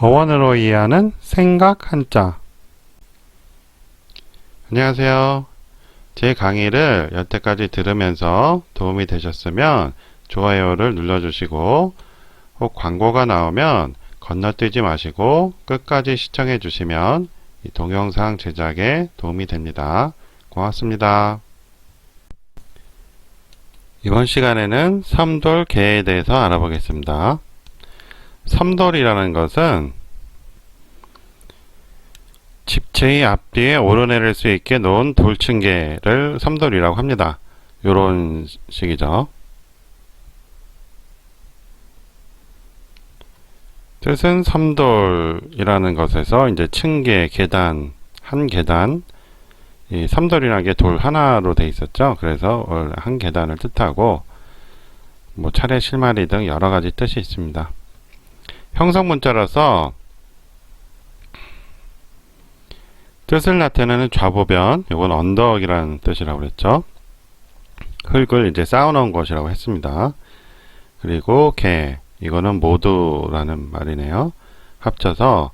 어원으로 이해하는 생각 한자. 안녕하세요. 제 강의를 여태까지 들으면서 도움이 되셨으면 좋아요를 눌러주시고 혹 광고가 나오면 건너뛰지 마시고 끝까지 시청해 주시면 이 동영상 제작에 도움이 됩니다. 고맙습니다. 이번 시간에는 섬돌개에 대해서 알아보겠습니다. 섬돌이라는 것은 집체의 앞뒤에 오르내릴 수 있게 놓은 돌층계를 섬돌이라고 합니다. 요런 식이죠. 뜻은 섬돌이라는 것에서 이제 층계, 계단, 한 계단, 이 섬돌이라는 게 돌 하나로 돼 있었죠. 그래서 한 계단을 뜻하고 뭐 차례, 실마리 등 여러 가지 뜻이 있습니다. 형성 문자라서 뜻을 나타내는 좌보변, 이건 언덕이라는 뜻이라고 그랬죠. 흙을 이제 쌓아놓은 것이라고 했습니다. 그리고 개, 이거는 모두라는 말이네요. 합쳐서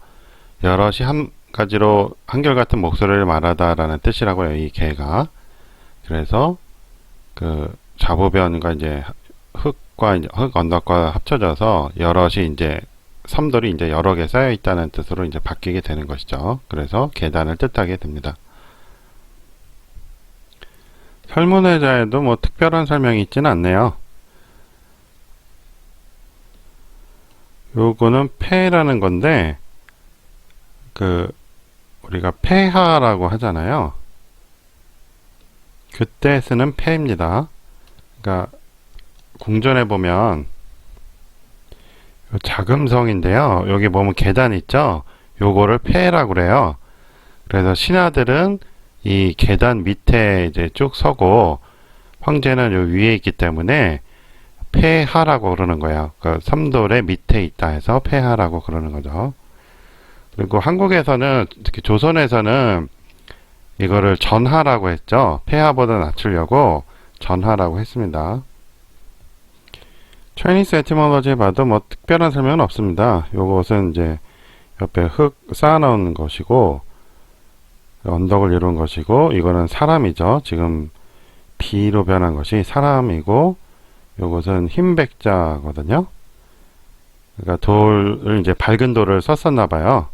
여럿이 한 가지로 한결같은 목소리를 말하다라는 뜻이라고요. 이 개가. 그래서 그 좌보변과 이제 흙과 이제 흙 언덕과 합쳐져서 여럿이 이제 섬돌이 이제 여러 개 쌓여 있다는 뜻으로 이제 바뀌게 되는 것이죠. 그래서 계단을 뜻하게 됩니다. 설문의자에도 뭐 특별한 설명이 있지는 않네요. 요거는 폐라는 건데, 우리가 폐하라고 하잖아요. 그때 쓰는 폐입니다. 그러니까 궁전에 보면 자금성인데요. 여기 보면 계단 있죠? 요거를 폐라고 그래요. 그래서 신하들은 이 계단 밑에 이제 쭉 서고 황제는 요 위에 있기 때문에 폐하라고 그러는 거예요. 그 섬돌의 밑에 있다 해서 폐하라고 그러는 거죠. 그리고 한국에서는 특히 조선에서는 이거를 전하라고 했죠. 폐하보다 낮추려고 전하라고 했습니다. 차이니스 에티몰로지에 봐도 뭐 특별한 설명은 없습니다. 요것은 이제 옆에 흙 쌓아놓은 것이고 언덕을 이룬 것이고 이거는 사람이죠. 지금 비로 변한 것이 사람이고 요것은 흰백자거든요. 그러니까 돌을 이제 밝은 돌을 썼었나 봐요.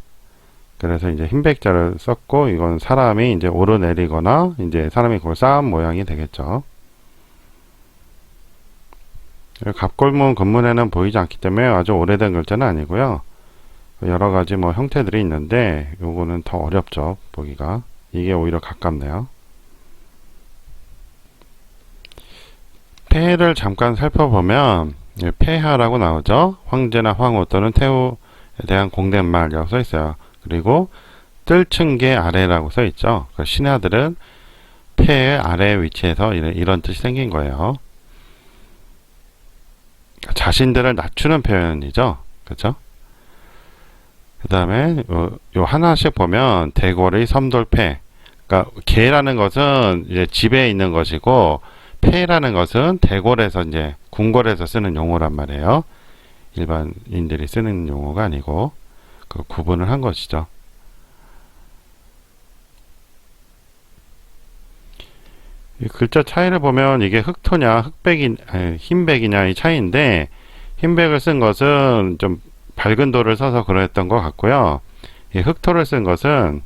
그래서 이제 흰백자를 썼고 이건 사람이 이제 오르내리거나 이제 사람이 그걸 쌓은 모양이 되겠죠. 갑골문 근문에는 보이지 않기 때문에 아주 오래된 글자는 아니고요. 여러 가지 뭐 형태들이 있는데 요거는 더 어렵죠. 보기가. 이게 오히려 가깝네요. 폐를 잠깐 살펴보면 폐하라고 나오죠. 황제나 황후 또는 태후에 대한 공댓말이라고 써 있어요. 그리고 뜰층계 아래라고 써 있죠. 신하들은 폐의 아래 위치에서 이런 뜻이 생긴 거예요. 자신들을 낮추는 표현이죠. 그죠? 그 다음에 요 하나씩 보면 대궐의 섬돌폐. 그러니까 개라는 것은 이제 집에 있는 것이고 폐라는 것은 대궐에서 이제 궁궐에서 쓰는 용어란 말이에요. 일반인들이 쓰는 용어가 아니고 그 구분을 한 것이죠. 이 글자 차이를 보면 이게 흑토냐 흰백이냐 이 차이인데 흰백을 쓴 것은 좀 밝은 돌을 써서 그랬던 것 같고요. 이 흑토를 쓴 것은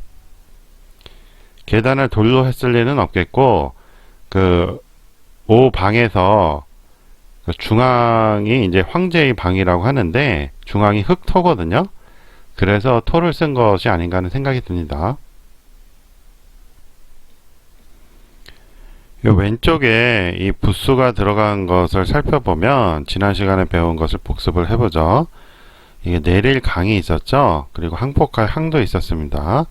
계단을 돌로 했을 리는 없겠고 그 오방에서 그 중앙이 이제 황제의 방이라고 하는데 중앙이 흑토거든요. 그래서 토를 쓴 것이 아닌가 하는 생각이 듭니다. 이 왼쪽에 이 부수가 들어간 것을 살펴보면 지난 시간에 배운 것을 복습을 해보죠. 이게 내릴 강이 있었죠. 그리고 항복할 항도 있었습니다.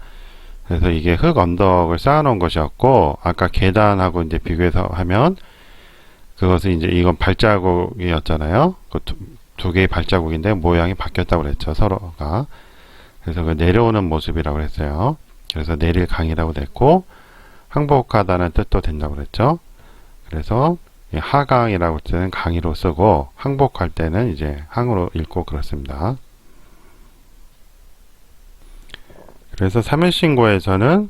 그래서 이게 흙 언덕을 쌓아놓은 것이었고 아까 계단하고 이제 비교해서 하면 그것은 이제 이건 발자국이었잖아요. 그 두 개의 발자국인데 모양이 바뀌었다고 그랬죠. 서로가. 그래서 그 내려오는 모습이라고 했어요. 그래서 내릴 강이라고 됐고 항복하다는 뜻도 된다고 그랬죠. 그래서 하강이라고 할 때는 강의로 쓰고 항복할 때는 이제 항으로 읽고 그렇습니다. 그래서 3일신고에서는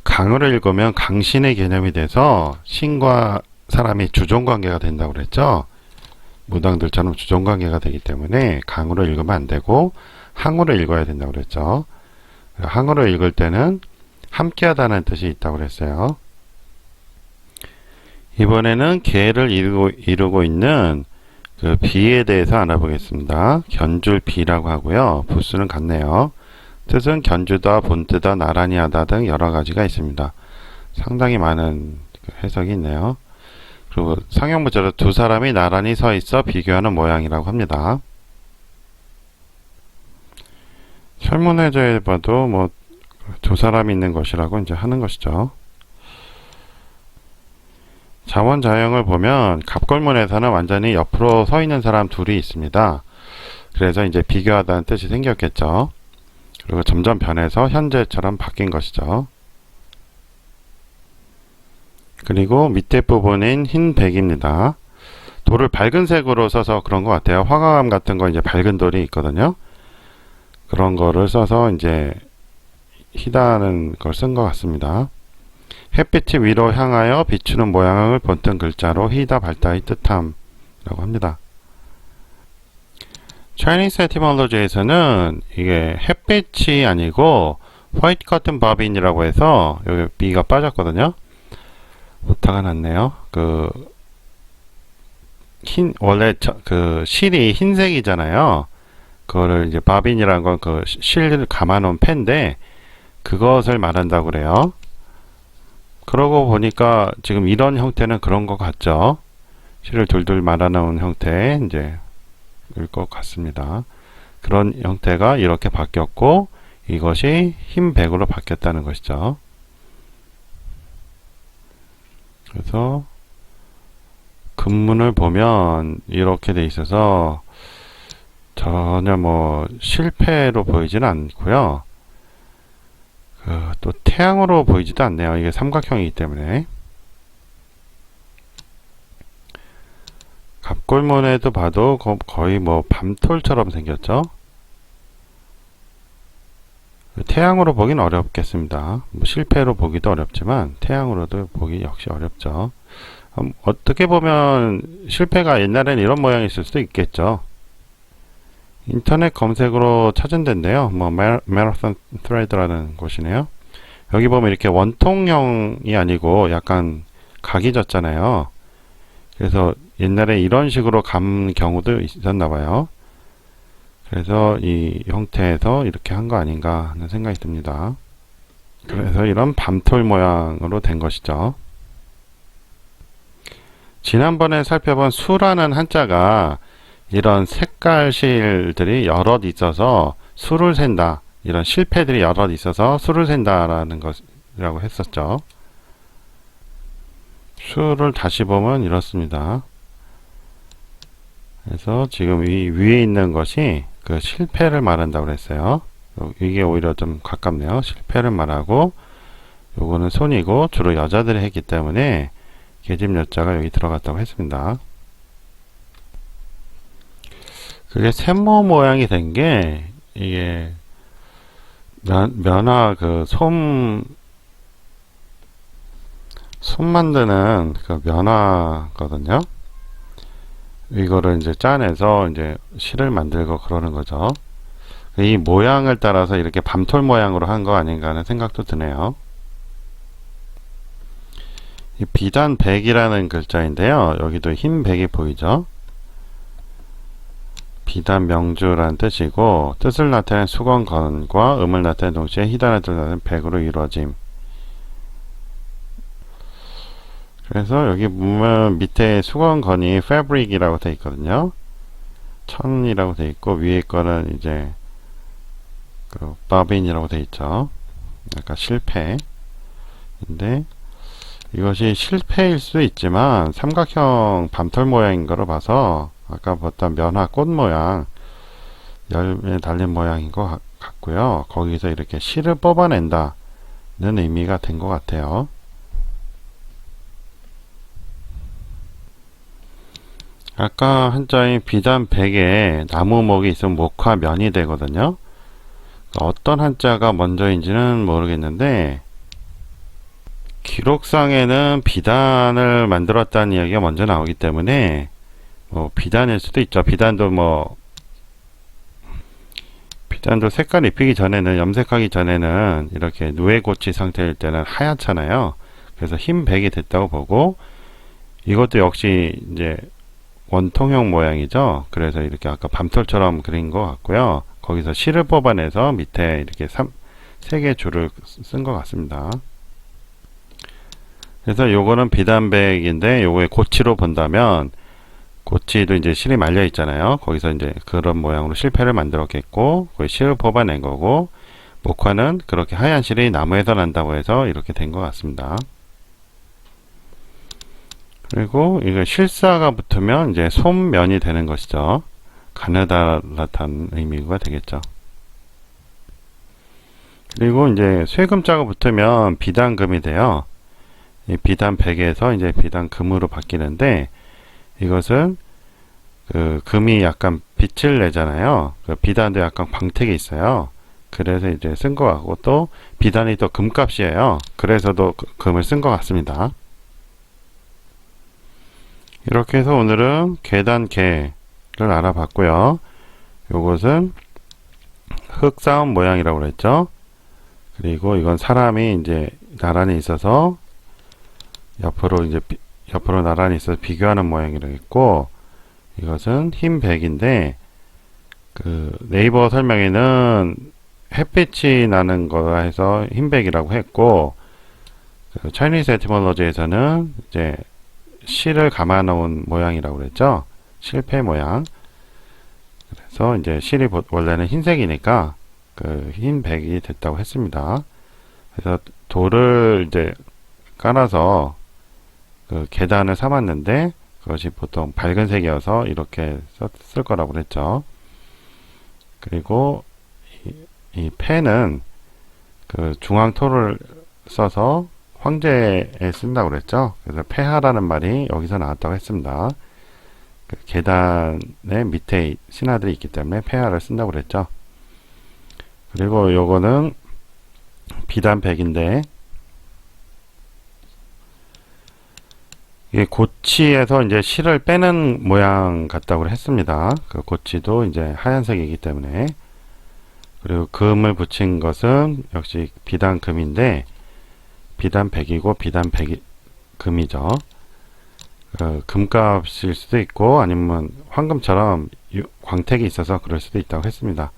강으로 읽으면 강신의 개념이 돼서 신과 사람이 주종관계가 된다고 그랬죠. 무당들처럼 주종관계가 되기 때문에 강으로 읽으면 안 되고 항으로 읽어야 된다고 그랬죠. 항으로 읽을 때는 함께하다는 뜻이 있다고 그랬어요. 이번에는 개를 이루고 있는 그 비에 대해서 알아보겠습니다. 견줄 비라고 하고요. 부수는 같네요. 뜻은 견주다, 본뜨다, 나란히 하다 등 여러 가지가 있습니다. 상당히 많은 해석이 있네요. 그리고 상형문자로 두 사람이 나란히 서 있어 비교하는 모양이라고 합니다. 설문해저에 봐도 뭐 두 사람이 있는 것이라고 이제 하는 것이죠. 자원자형을 보면 갑골문에서는 완전히 옆으로 서 있는 사람 둘이 있습니다. 그래서 이제 비교하다는 뜻이 생겼겠죠. 그리고 점점 변해서 현재처럼 바뀐 것이죠. 그리고 밑에 부분인 흰 백입니다. 돌을 밝은 색으로 써서 그런 것 같아요. 화가감 같은 거 이제 밝은 돌이 있거든요. 그런 거를 써서 이제 희다는 걸 쓴 것 같습니다. 햇빛이 위로 향하여 비추는 모양을 본뜬 글자로 희다 밝다의 뜻함 라고 합니다. Chinese etymology에서는 이게 햇빛이 아니고 화이트 커튼 바빈이라고 해서 여기 B가 빠졌거든요. 오타가 났네요. 원래 그 실이 흰색이잖아요. 그거를 이제 바빈이라는 건 그 실을 감아놓은 펜인데 그것을 말한다고 그래요. 그러고 보니까 지금 이런 형태는 그런 것 같죠. 실을 둘둘 말아놓은 형태의 이제 일 것 같습니다. 그런 형태가 이렇게 바뀌었고 이것이 흰 백으로 바뀌었다는 것이죠. 그래서 금문을 보면 이렇게 돼 있어서 전혀 뭐 실패로 보이지는 않고요. 또 태양으로 보이지도 않네요. 이게 삼각형이기 때문에. 갑골문에도 봐도 거의 뭐 밤톨처럼 생겼죠. 태양으로 보긴 어렵겠습니다. 뭐 실패로 보기도 어렵지만 태양으로도 보기 역시 어렵죠. 어떻게 보면 실패가 옛날엔 이런 모양이 있을 수도 있겠죠. 인터넷 검색으로 찾은 데인데요. 뭐 마라톤 트레이드라는 곳이네요. 여기 보면 이렇게 원통형이 아니고 약간 각이 졌잖아요. 그래서 옛날에 이런 식으로 감 경우도 있었나 봐요. 그래서 이 형태에서 이렇게 한 거 아닌가 하는 생각이 듭니다. 그래서 이런 밤톨 모양으로 된 것이죠. 지난번에 살펴본 수라는 한자가 이런 색깔실들이 여럿 있어서 수를 센다. 이런 실패들이 여럿 있어서 수를 센다라는 것이라고 했었죠. 수를 다시 보면 이렇습니다. 그래서 지금 이 위에 있는 것이 그 실패를 말한다고 그랬어요. 이게 오히려 좀 가깝네요. 실패를 말하고 요거는 손이고 주로 여자들이 했기 때문에 계집 여자가 여기 들어갔다고 했습니다. 그게 샘모 모양이 된 게 이게 면화 그 손 만드는 그 면화거든요. 이거를 이제 짜내서 이제 실을 만들고 그러는 거죠. 이 모양을 따라서 이렇게 밤톨 모양으로 한 거 아닌가 하는 생각도 드네요. 이 비단 백이라는 글자인데요. 여기도 흰 백이 보이죠? 비단 명주라는 뜻이고 뜻을 나타낸 수건건과 음을 나타낸 동시에 희단을 뜻하는 백으로 이루어짐. 그래서 여기 보면 밑에 수건건이 fabric이라고 되어 있거든요. 천이라고 되어 있고 위에 거는 이제 그 bobbin이라고 되어 있죠. 약간 실패인데 이것이 실패일 수도 있지만 삼각형 밤톨 모양인 거로 봐서 아까 봤던 면화 꽃 모양 열매 달린 모양인 것 같고요. 거기서 이렇게 실을 뽑아낸다는 의미가 된 것 같아요. 아까 한자인 비단 백에 나무목이 있으면 목화 면이 되거든요. 어떤 한자가 먼저인지는 모르겠는데 기록상에는 비단을 만들었다는 이야기가 먼저 나오기 때문에 비단일 수도 있죠. 비단도 색깔 입히기 전에는, 염색하기 전에는 이렇게 누에고치 상태일 때는 하얗잖아요. 그래서 흰 백이 됐다고 보고, 이것도 역시 이제 원통형 모양이죠. 그래서 이렇게 아까 밤톨처럼 그린 것 같고요. 거기서 실을 뽑아내서 밑에 이렇게 세 개 줄을 쓴 것 같습니다. 그래서 요거는 비단백인데, 요거의 고치로 본다면 고치도 이제 실이 말려 있잖아요. 거기서 이제 그런 모양으로 실패를 만들었겠고, 거기 실을 뽑아낸 거고, 목화는 그렇게 하얀 실이 나무에서 난다고 해서 이렇게 된 것 같습니다. 그리고 이거 실사가 붙으면 이제 솜면이 되는 것이죠. 가느다랗다는 의미가 되겠죠. 그리고 이제 쇠금자가 붙으면 비단금이 돼요. 이 비단백에서 이제 비단금으로 바뀌는데, 이것은 그 금이 약간 빛을 내잖아요. 그 비단도 약간 광택이 있어요. 그래서 이제 쓴 것 같고, 또 비단이 또 금값이에요. 그래서도 금을 쓴 것 같습니다. 이렇게 해서 오늘은 계단개를 알아봤고요. 요것은 흙사운 모양이라고 그랬죠. 그리고 이건 사람이 이제 나란히 있어서 옆으로 나란히 있어서 비교하는 모양이라고 했고, 이것은 흰 백인데, 그 네이버 설명에는 햇빛이 나는 거라 해서 흰백이라고 했고, 그 차이니스 에티몰로지에서는 이제 실을 감아 놓은 모양이라고 그랬죠. 실패 모양. 그래서 이제 실이 원래는 흰색이니까 그 흰백이 됐다고 했습니다. 그래서 돌을 이제 깔아서 그 계단을 삼았는데, 그것이 보통 밝은 색이어서 이렇게 쓸 거라고 그랬죠. 그리고 이 펜은 그 중앙토를 써서 황제에 쓴다고 그랬죠. 그래서 폐하라는 말이 여기서 나왔다고 했습니다. 그 계단의 밑에 신하들이 있기 때문에 폐하를 쓴다고 그랬죠. 그리고 요거는 비단백인데, 이게 고치에서 이제 실을 빼는 모양 같다고 했습니다. 그 고치도 이제 하얀색이기 때문에. 그리고 금을 붙인 것은 역시 비단금인데, 비단백이고 비단백금이죠. 금값일 수도 있고 아니면 황금처럼 광택이 있어서 그럴 수도 있다고 했습니다.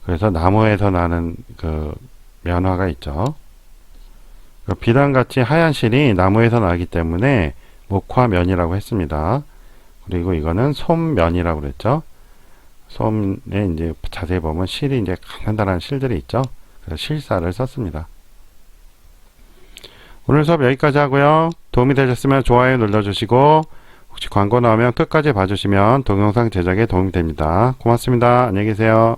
그래서 나무에서 나는 그 면화가 있죠. 비단같이 하얀 실이 나무에서 나기 때문에 목화면이라고 했습니다. 그리고 이거는 솜면이라고 그랬죠. 솜에 이제 자세히 보면 실이 이제 가느다란 실들이 있죠. 그래서 실사를 썼습니다. 오늘 수업 여기까지 하고요. 도움이 되셨으면 좋아요 눌러주시고, 혹시 광고 나오면 끝까지 봐주시면 동영상 제작에 도움이 됩니다. 고맙습니다. 안녕히 계세요.